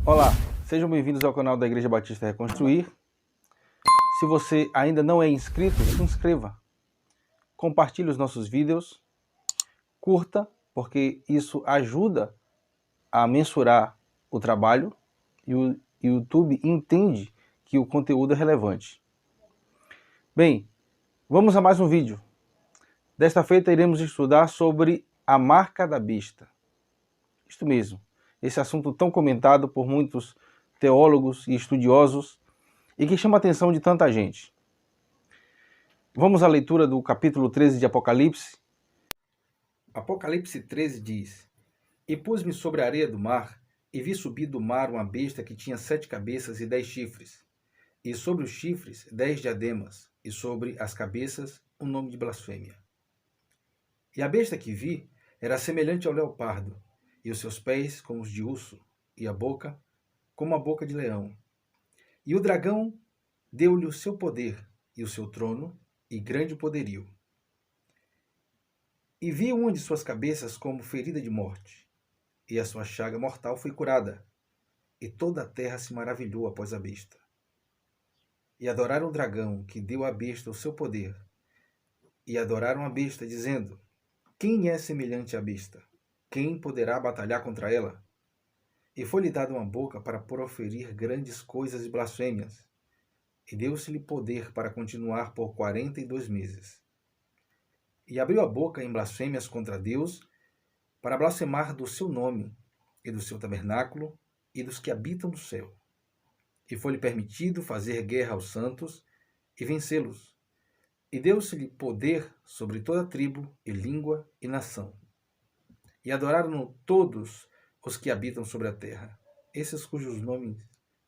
Olá, sejam bem-vindos ao canal da Igreja Batista Reconstruir. Se você ainda não é inscrito, se inscreva. Compartilhe os nossos vídeos, curta, porque isso ajuda a mensurar o trabalho e o YouTube entende que o conteúdo é relevante. Bem, vamos a mais um vídeo. Desta feita iremos estudar sobre a marca da besta. Isto mesmo, esse assunto tão comentado por muitos teólogos e estudiosos e que chama a atenção de tanta gente. Vamos à leitura do capítulo 13 de Apocalipse. Apocalipse 13 diz: E pus-me sobre a areia do mar, e vi subir do mar uma besta que tinha 7 cabeças e 10 chifres, e sobre os chifres 10 diademas, e sobre as cabeças um nome de blasfêmia. E a besta que vi era semelhante ao leopardo, e os seus pés como os de urso, e a boca como a boca de leão. E o dragão deu-lhe o seu poder, e o seu trono, e grande poderio. E vi uma de suas cabeças como ferida de morte, e a sua chaga mortal foi curada, e toda a terra se maravilhou após a besta. E adoraram o dragão, que deu à besta o seu poder, e adoraram a besta, dizendo: Quem é semelhante à besta? Quem poderá batalhar contra ela? E foi-lhe dada uma boca para proferir grandes coisas e blasfêmias, e deu-se-lhe poder para continuar por 42 meses. E abriu a boca em blasfêmias contra Deus, para blasfemar do seu nome, e do seu tabernáculo, e dos que habitam no céu. E foi-lhe permitido fazer guerra aos santos, e vencê-los. E deu-se-lhe poder sobre toda tribo, e língua, e nação. E adoraram-no todos os que habitam sobre a terra, esses cujos nomes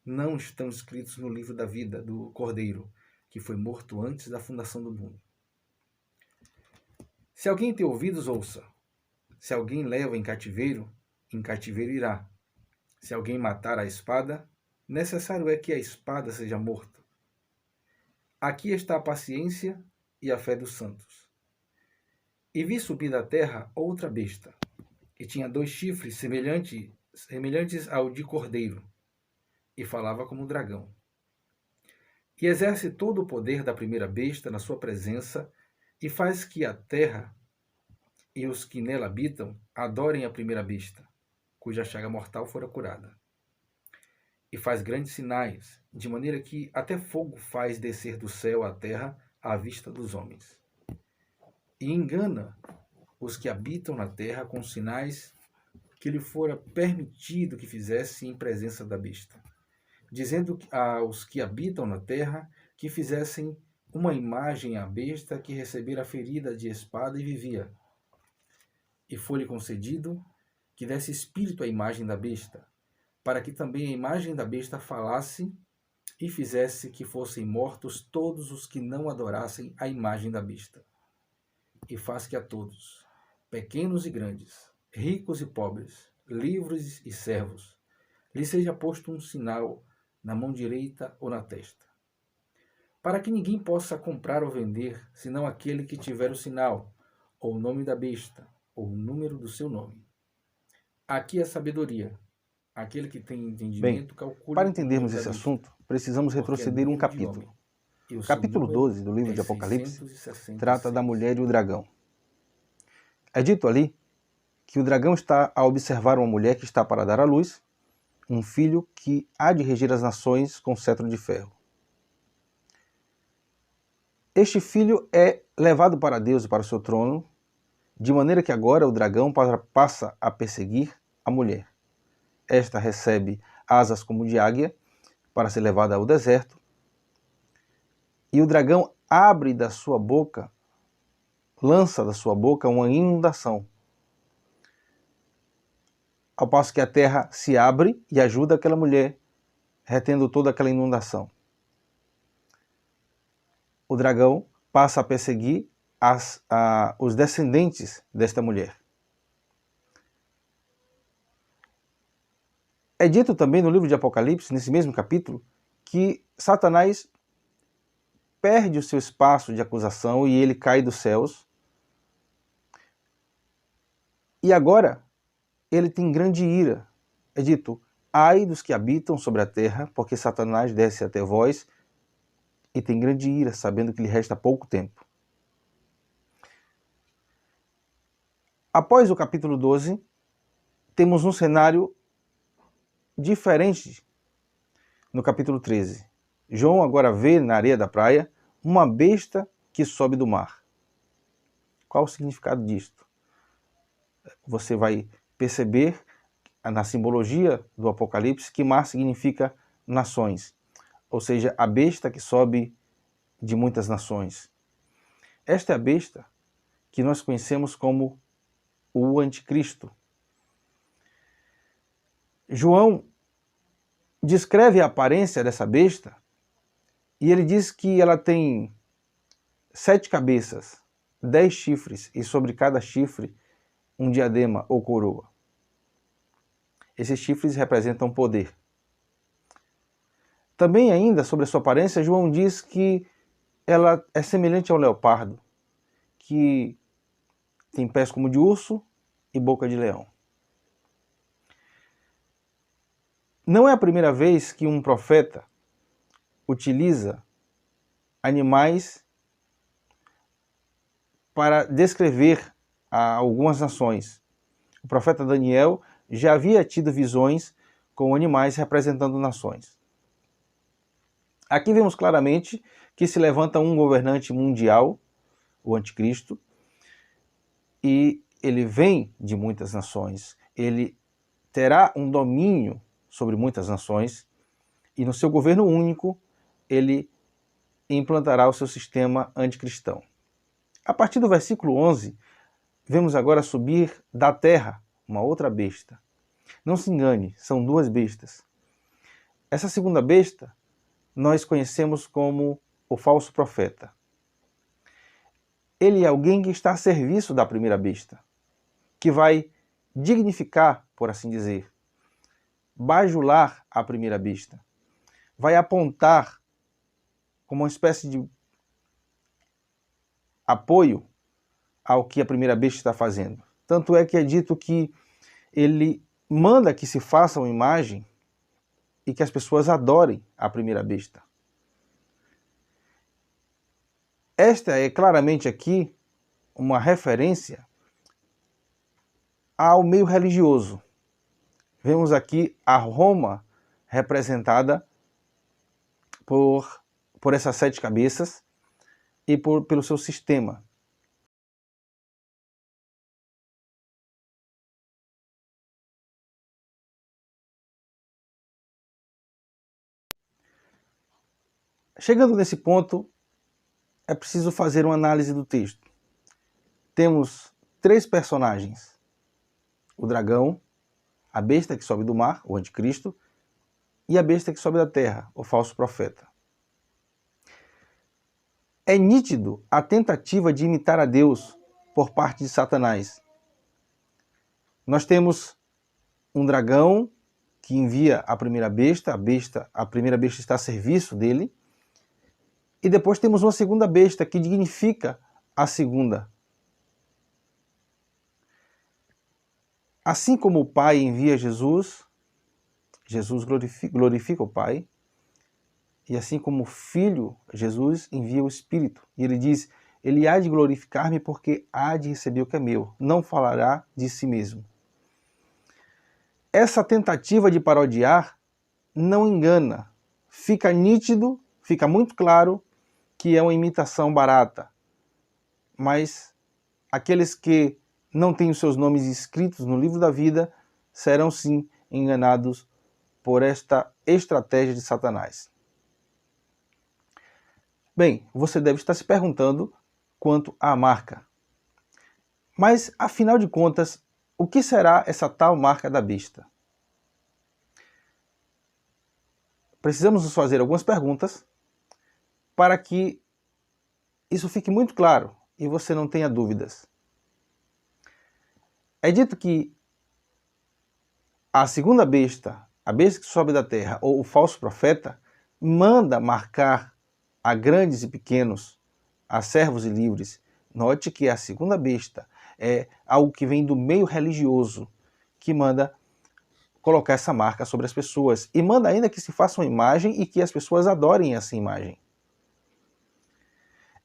não estão escritos no livro da vida do Cordeiro, que foi morto antes da fundação do mundo. Se alguém tem ouvidos, ouça. Se alguém leva em cativeiro irá. Se alguém matar a espada, necessário é que a espada seja morta. Aqui está a paciência e a fé dos santos. E vi subir da terra outra besta, e tinha 2 chifres semelhantes ao de cordeiro, e falava como dragão. E exerce todo o poder da primeira besta na sua presença, e faz que a terra e os que nela habitam adorem a primeira besta, cuja chaga mortal fora curada. E faz grandes sinais, de maneira que até fogo faz descer do céu à terra à vista dos homens. E engana os que habitam na terra com sinais que lhe fora permitido que fizesse em presença da besta, dizendo aos que habitam na terra que fizessem uma imagem à besta que recebera ferida de espada e vivia. E foi-lhe concedido que desse espírito à imagem da besta, para que também a imagem da besta falasse e fizesse que fossem mortos todos os que não adorassem a imagem da besta. E faz que a todos, pequenos e grandes, ricos e pobres, livres e servos, lhe seja posto um sinal na mão direita ou na testa, para que ninguém possa comprar ou vender, senão aquele que tiver o sinal, ou o nome da besta, ou o número do seu nome. Aqui é sabedoria. Aquele que tem entendimento, calcule. Para entendermos esse assunto, precisamos retroceder um capítulo. O capítulo 12 do livro de Apocalipse trata da mulher e o dragão. É dito ali que o dragão está a observar uma mulher que está para dar à luz um filho que há de reger as nações com cetro de ferro. Este filho é levado para Deus e para o seu trono, de maneira que agora o dragão passa a perseguir a mulher. Esta recebe asas como de águia para ser levada ao deserto, e o dragão abre da sua boca, lança da sua boca uma inundação, ao passo que a terra se abre e ajuda aquela mulher, retendo toda aquela inundação. O dragão passa a perseguir os descendentes desta mulher. É dito também no livro de Apocalipse, nesse mesmo capítulo, que Satanás perde o seu espaço de acusação e ele cai dos céus. E agora ele tem grande ira. É dito, Ai dos que habitam sobre a terra, porque Satanás desce até vós e tem grande ira, sabendo que lhe resta pouco tempo. Após o capítulo 12, temos um cenário diferente no capítulo 13. João agora vê na areia da praia uma besta que sobe do mar. Qual o significado disto? Você vai perceber na simbologia do Apocalipse que mar significa nações, ou seja, a besta que sobe de muitas nações. Esta é a besta que nós conhecemos como o Anticristo. João descreve a aparência dessa besta e ele diz que ela tem 7 cabeças, 10 chifres e sobre cada chifre um diadema ou coroa. Esses chifres representam poder. Também ainda sobre a sua aparência, João diz que ela é semelhante ao leopardo, que tem pés como de urso e boca de leão. Não é a primeira vez que um profeta utiliza animais para descrever algumas nações. O profeta Daniel já havia tido visões com animais representando nações. Aqui vemos claramente que se levanta um governante mundial, o Anticristo, e ele vem de muitas nações. Ele terá um domínio sobre muitas nações e no seu governo único ele implantará o seu sistema anticristão. A partir do versículo 11, vemos agora subir da terra uma outra besta. Não se engane, são 2 bestas. Essa segunda besta nós conhecemos como o falso profeta. Ele é alguém que está a serviço da primeira besta, que vai dignificar, por assim dizer, bajular a primeira besta, vai apontar como uma espécie de apoio ao que a primeira besta está fazendo. Tanto é que é dito que ele manda que se faça uma imagem e que as pessoas adorem a primeira besta. Esta é claramente aqui uma referência ao meio religioso. Vemos aqui a Roma representada por essas 7 cabeças e pelo seu sistema. Chegando nesse ponto, é preciso fazer uma análise do texto. Temos 3 personagens: o dragão, a besta que sobe do mar, o anticristo, e a besta que sobe da terra, o falso profeta. É nítido a tentativa de imitar a Deus por parte de Satanás. Nós temos um dragão que envia a primeira besta, a primeira besta está a serviço dele, e depois temos uma segunda besta que dignifica a segunda. Assim como o Pai envia Jesus, Jesus glorifica o Pai, e assim como o Filho, Jesus envia o Espírito. E ele diz, ele há de glorificar-me porque há de receber o que é meu, não falará de si mesmo. Essa tentativa de parodiar não engana, fica nítido, fica muito claro que é uma imitação barata. Mas aqueles que não têm os seus nomes escritos no livro da vida serão sim enganados por esta estratégia de Satanás. Bem, você deve estar se perguntando quanto à marca. Mas, afinal de contas, o que será essa tal marca da besta? Precisamos nos fazer algumas perguntas para que isso fique muito claro e você não tenha dúvidas. É dito que a segunda besta, a besta que sobe da terra, ou o falso profeta, manda marcar a grandes e pequenos, a servos e livres. Note que a segunda besta é algo que vem do meio religioso, que manda colocar essa marca sobre as pessoas. E manda ainda que se faça uma imagem e que as pessoas adorem essa imagem.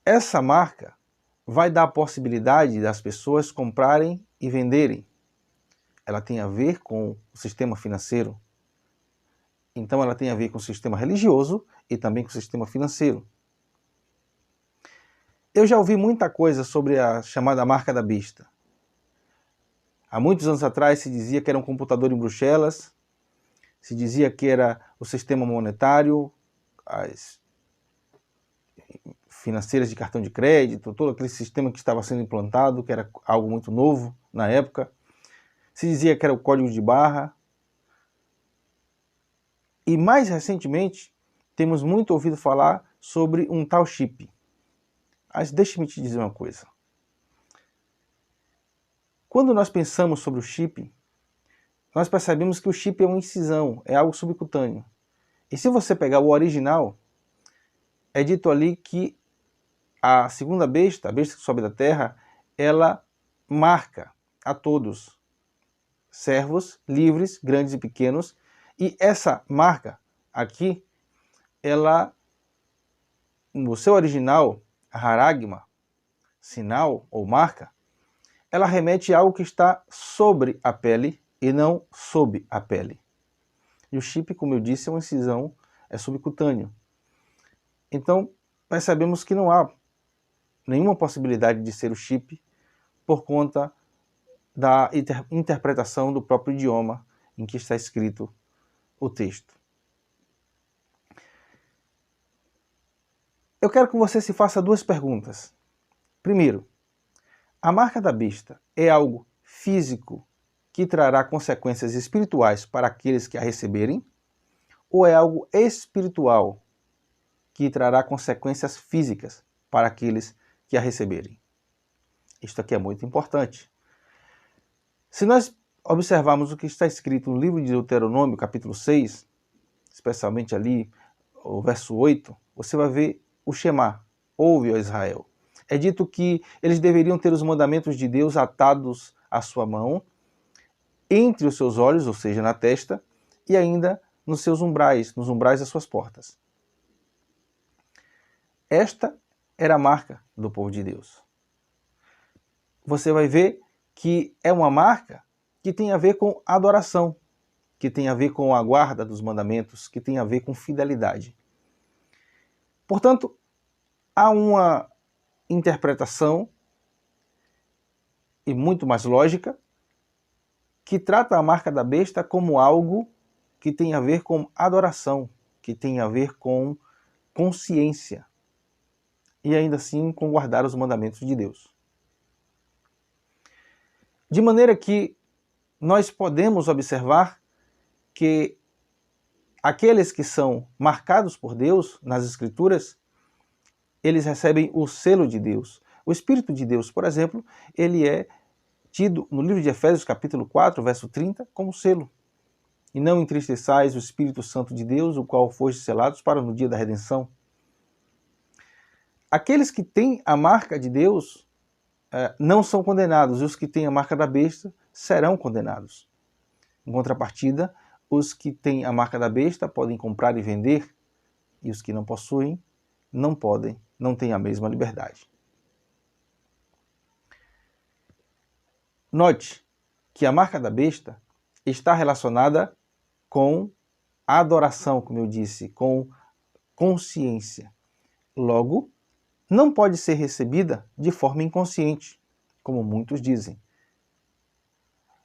Essa marca vai dar a possibilidade das pessoas comprarem e venderem. Ela tem a ver com o sistema financeiro. Então ela tem a ver com o sistema religioso e também com o sistema financeiro. Eu já ouvi muita coisa sobre a chamada marca da besta. Há muitos anos atrás se dizia que era um computador em Bruxelas, se dizia que era o sistema monetário, as financeiras de cartão de crédito, todo aquele sistema que estava sendo implantado, que era algo muito novo na época. Se dizia que era o código de barra. E mais recentemente, temos muito ouvido falar sobre um tal chip. Mas deixe-me te dizer uma coisa. Quando nós pensamos sobre o chip, nós percebemos que o chip é uma incisão, é algo subcutâneo. E se você pegar o original, é dito ali que a segunda besta, a besta que sobe da terra, ela marca a todos, servos, livres, grandes e pequenos, e essa marca aqui, ela, no seu original, haragma, sinal ou marca, ela remete a algo que está sobre a pele e não sob a pele. E o chip, como eu disse, é uma incisão, é subcutâneo. Então, percebemos que não há nenhuma possibilidade de ser o chip por conta da interpretação do próprio idioma em que está escrito o texto. Eu quero que você se faça duas perguntas. Primeiro, a marca da besta é algo físico que trará consequências espirituais para aqueles que a receberem? Ou é algo espiritual que trará consequências físicas para aqueles que a receberem? Isto aqui é muito importante. Se nós observarmos o que está escrito no livro de Deuteronômio, capítulo 6, especialmente ali o verso 8, você vai ver o Shema, ouve, ó Israel. É dito que eles deveriam ter os mandamentos de Deus atados à sua mão, entre os seus olhos, ou seja, na testa, e ainda nos seus umbrais, nos umbrais das suas portas. Esta era a marca do povo de Deus. Você vai ver que é uma marca que tem a ver com adoração, que tem a ver com a guarda dos mandamentos, que tem a ver com fidelidade. Portanto, há uma interpretação, e muito mais lógica, que trata a marca da besta como algo que tem a ver com adoração, que tem a ver com consciência, e ainda assim com guardar os mandamentos de Deus. De maneira que nós podemos observar que aqueles que são marcados por Deus nas Escrituras, eles recebem o selo de Deus. O Espírito de Deus, por exemplo, ele é tido no livro de Efésios, capítulo 4, verso 30, como selo. E não entristeçais o Espírito Santo de Deus, o qual foste selados para no dia da redenção. Aqueles que têm a marca de Deus não são condenados, e os que têm a marca da besta serão condenados. Em contrapartida, os que têm a marca da besta podem comprar e vender, e os que não possuem não podem, não têm a mesma liberdade. Note que a marca da besta está relacionada com adoração, como eu disse, com consciência. Logo, não pode ser recebida de forma inconsciente, como muitos dizem.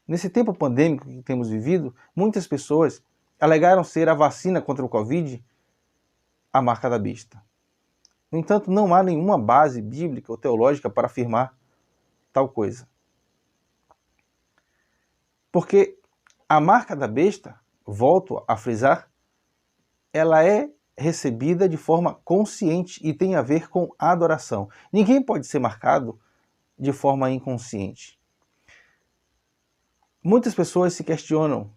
Nesse tempo pandêmico que temos vivido, muitas pessoas alegaram ser a vacina contra o Covid a marca da besta. No entanto, não há nenhuma base bíblica ou teológica para afirmar tal coisa. Porque a marca da besta, volto a frisar, ela é recebida de forma consciente e tem a ver com adoração. Ninguém pode ser marcado de forma inconsciente. Muitas pessoas se questionam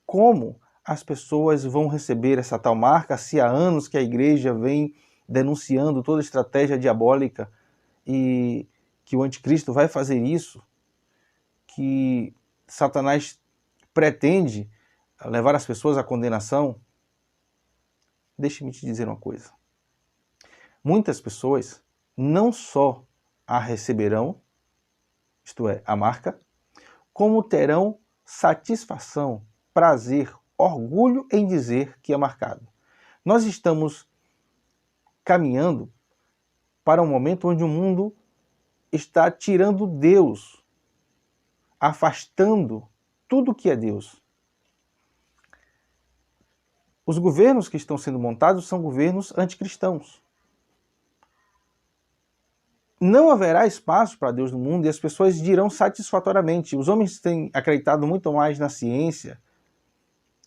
como as pessoas vão receber essa tal marca se há anos que a igreja vem denunciando toda estratégia diabólica e que o anticristo vai fazer isso, que Satanás pretende levar as pessoas à condenação, deixe-me te dizer uma coisa. Muitas pessoas não só a receberão, isto é, a marca, como terão satisfação, prazer, orgulho em dizer que é marcado. Nós estamos caminhando para um momento onde o mundo está tirando Deus, afastando tudo que é Deus. Os governos que estão sendo montados são governos anticristãos. Não haverá espaço para Deus no mundo e as pessoas dirão satisfatoriamente. Os homens têm acreditado muito mais na ciência,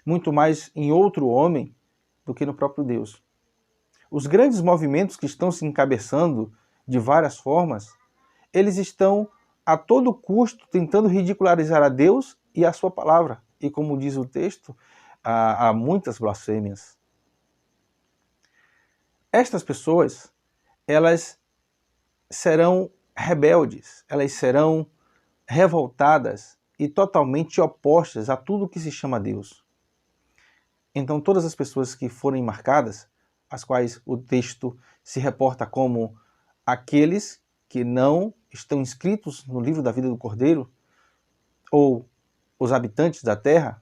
muito mais em outro homem do que no próprio Deus. Os grandes movimentos que estão se encabeçando de várias formas, eles estão a todo custo tentando ridicularizar a Deus e a sua palavra. E como diz o texto, há muitas blasfêmias. Estas pessoas, elas serão rebeldes, elas serão revoltadas e totalmente opostas a tudo que se chama Deus. Então todas as pessoas que forem marcadas, as quais o texto se reporta como aqueles que não estão inscritos no livro da vida do Cordeiro, ou os habitantes da terra,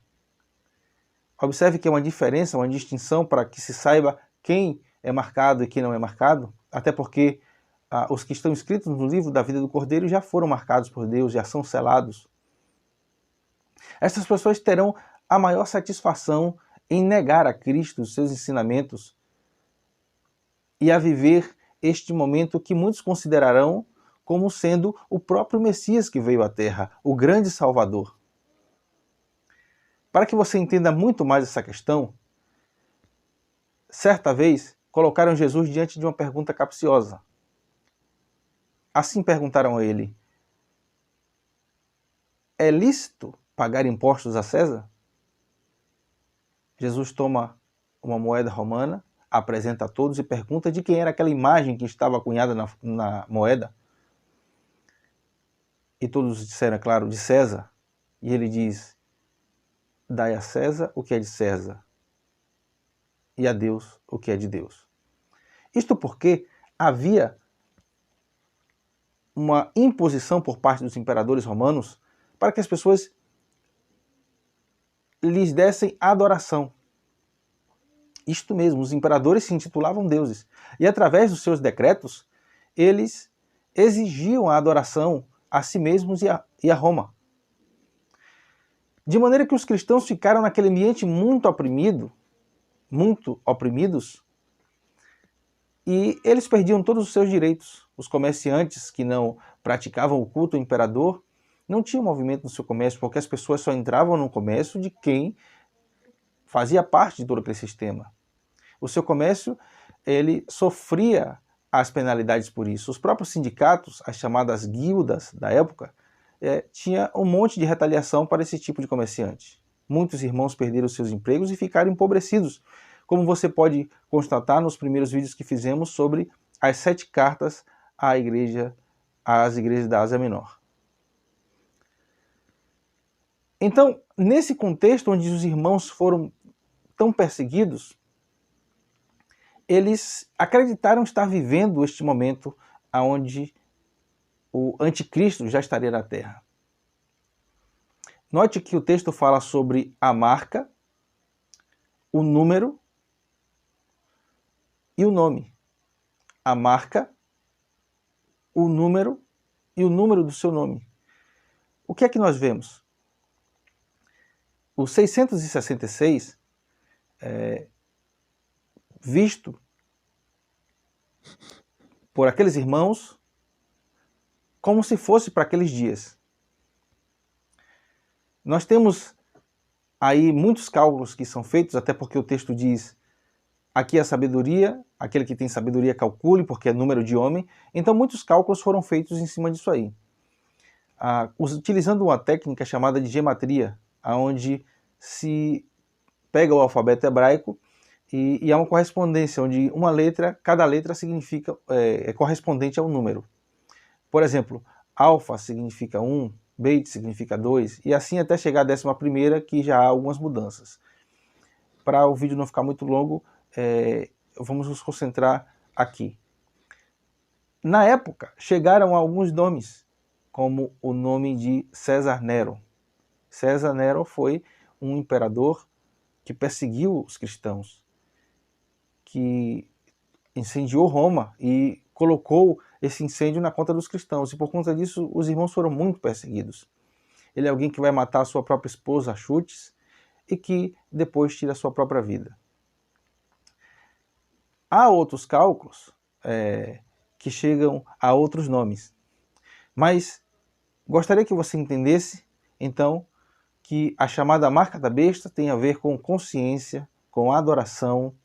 observe que é uma diferença, uma distinção para que se saiba quem é marcado e quem não é marcado, até porque os que estão inscritos no livro da vida do Cordeiro já foram marcados por Deus, já são selados. Essas pessoas terão a maior satisfação em negar a Cristo os seus ensinamentos e a viver este momento que muitos considerarão como sendo o próprio Messias que veio à Terra, o grande Salvador. Para que você entenda muito mais essa questão, certa vez colocaram Jesus diante de uma pergunta capciosa. Assim perguntaram a ele: é lícito pagar impostos a César? Jesus toma uma moeda romana, apresenta a todos e pergunta de quem era aquela imagem que estava cunhada na moeda. E todos disseram, é claro, de César. E ele diz: dai a César o que é de César, e a Deus o que é de Deus. Isto porque havia uma imposição por parte dos imperadores romanos para que as pessoas lhes dessem adoração. Isto mesmo, os imperadores se intitulavam deuses. E através dos seus decretos, eles exigiam a adoração a si mesmos e a Roma. De maneira que os cristãos ficaram naquele ambiente muito oprimidos, e eles perdiam todos os seus direitos. Os comerciantes que não praticavam o culto ao imperador não tinham movimento no seu comércio, porque as pessoas só entravam no comércio de quem fazia parte de todo aquele sistema. O seu comércio, ele sofria as penalidades por isso. Os próprios sindicatos, as chamadas guildas da época, tinha um monte de retaliação para esse tipo de comerciante. Muitos irmãos perderam seus empregos e ficaram empobrecidos, como você pode constatar nos primeiros vídeos que fizemos sobre as 7 cartas às igrejas da Ásia Menor. Então, nesse contexto onde os irmãos foram tão perseguidos, eles acreditaram estar vivendo este momento onde o anticristo já estaria na Terra. Note que o texto fala sobre a marca, o número e o nome. A marca, o número e o número do seu nome. O que é que nós vemos? O 666 visto por aqueles irmãos como se fosse para aqueles dias. Nós temos aí muitos cálculos que são feitos, até porque o texto diz: aqui é a sabedoria, aquele que tem sabedoria calcule, porque é número de homem. Então muitos cálculos foram feitos em cima disso aí. Utilizando uma técnica chamada de gematria, onde se pega o alfabeto hebraico e há uma correspondência, onde uma letra, cada letra significa, é correspondente a um número. Por exemplo, alfa significa 1, beit significa 2, e assim até chegar à 11ª, que já há algumas mudanças. para o vídeo não ficar muito longo, vamos nos concentrar aqui. Na época, chegaram alguns nomes, como o nome de César Nero. César Nero foi um imperador que perseguiu os cristãos, que incendiou Roma e colocou esse incêndio na conta dos cristãos. E por conta disso, os irmãos foram muito perseguidos. Ele é alguém que vai matar a sua própria esposa a chutes e que depois tira a sua própria vida. Há outros cálculos que chegam a outros nomes. Mas gostaria que você entendesse, então, que a chamada marca da besta tem a ver com consciência, com adoração,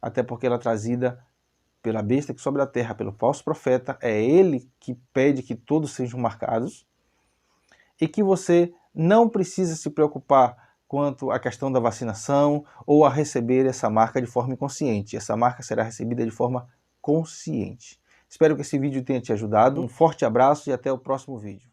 até porque ela é trazida pela besta que sobe da terra, pelo falso profeta. É ele que pede que todos sejam marcados, e que você não precisa se preocupar quanto à questão da vacinação ou a receber essa marca de forma inconsciente. Essa marca será recebida de forma consciente. Espero que esse vídeo tenha te ajudado. Um forte abraço e até o próximo vídeo.